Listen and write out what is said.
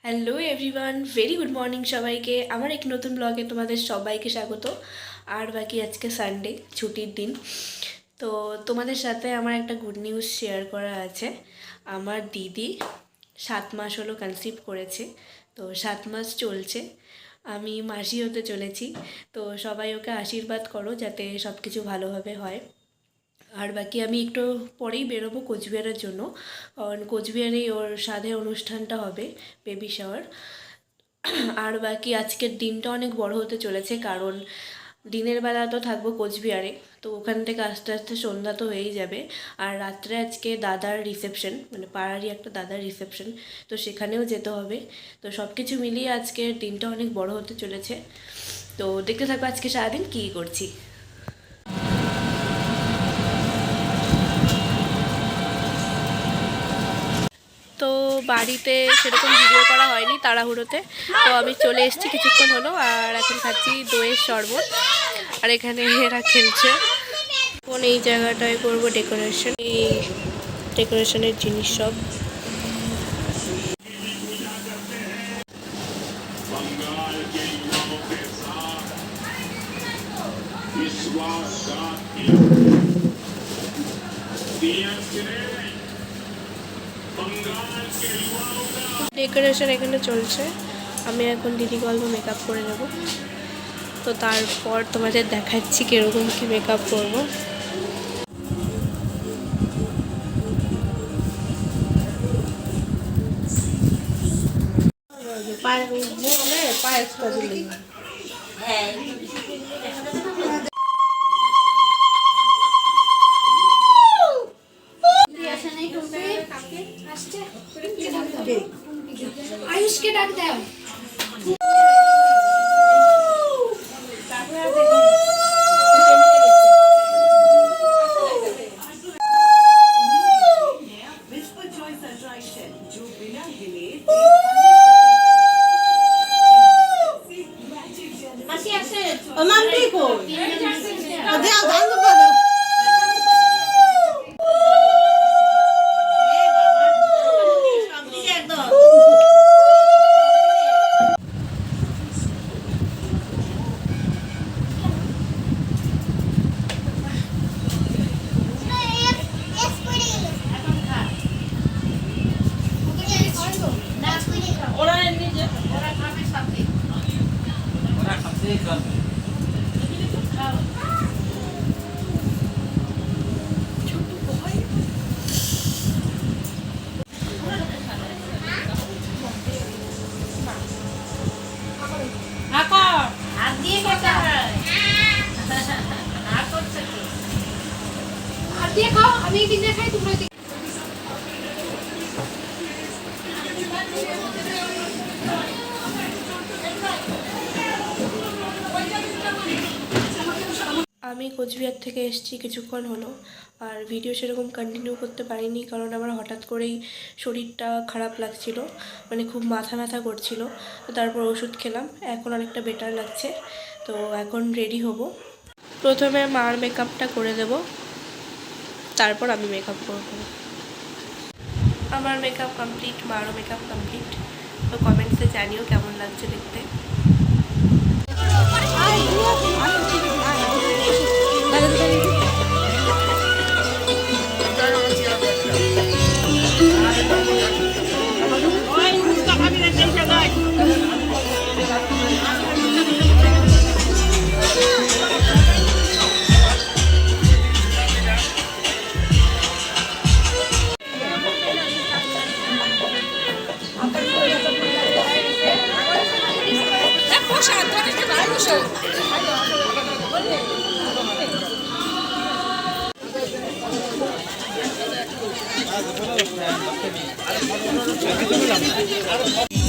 Hello everyone, very good morning সবাইকে। আমার এক নতুন ব্লগে তোমাদের সবাইকে স্বাগত। আর বাকি আজকে সানডে, ছুটির দিন। তো তোমাদের সাথে আমার একটা গুড নিউজ শেয়ার করা আছে। আমার দিদি 7 মাস হলো কনসিভ করেছে। তো 7 মাস চলছে, আমি মাসি হতে চলেছি। তো সবাই ওকে আশীর্বাদ করো যাতে সব কিছু ভালোভাবে হয়। আর বাকি আমি একটু পরেই বেরোবো কোচবিহারের জন্য, কারণ কোচবিহারেই ওর সাধে অনুষ্ঠানটা হবে, বেবি শাওয়ার। আর বাকি আজকের দিনটা অনেক বড় হতে চলেছে, কারণ দিনের বেলা তো থাকবো কোচবিহারে, তো ওখান থেকে আস্তে আস্তে সন্ধ্যা তো হয়েই যাবে। আর রাত্রে আজকে দাদার রিসেপশন, মানে পাড়ারই একটা দাদার রিসেপশন, তো সেখানেও যেতে হবে। তো সব কিছু মিলিয়ে আজকের দিনটা অনেক বড় হতে চলেছে। তো দেখতে থাকবো আজকে সারাদিন কী করছি। তো বাড়িতে সেরকম ভিডিও করা হয়নি তাড়াহুড়োতে, তো আমি চলে এসেছি কিছুক্ষণ হলো। আর এখন খাচ্ছি দইয়ের শরবত, আর এখানে এরা খেলছে। এখন এই জায়গাটায় করবো ডেকোরেশন, এই ডেকোরেশনের জিনিস সব। ডেকোরেশন এখানে চলছে, আমি এখন দিদিকে অল্প মেকআপ করে নেব। তো তারপর তোমাদের দেখাচ্ছি কীরকম কী মেকআপ করবো। আয়ুষকে ডাক দাও। আমি এই দিনে খাই, তোমরা আমি কোচবিহার থেকে এসেছি কিছুক্ষণ হলো, আর ভিডিও সেরকম কন্টিনিউ করতে পারিনি, কারণ আমার হঠাৎ করেই শরীরটা খারাপ লাগছিল, মানে খুব মাথা ব্যথা করছিল। তো তারপর ওষুধ খেলাম, এখন অনেকটা বেটার লাগছে। তো এখন রেডি হব। প্রথমে মার মেকআপটা করে দেব, তারপর আমি মেকআপ করব। আমার মেকআপ কমপ্লিট, মারও মেকআপ কমপ্লিট। তো কমেন্টসে জানিও কেমন লাগছে দেখতে। আমি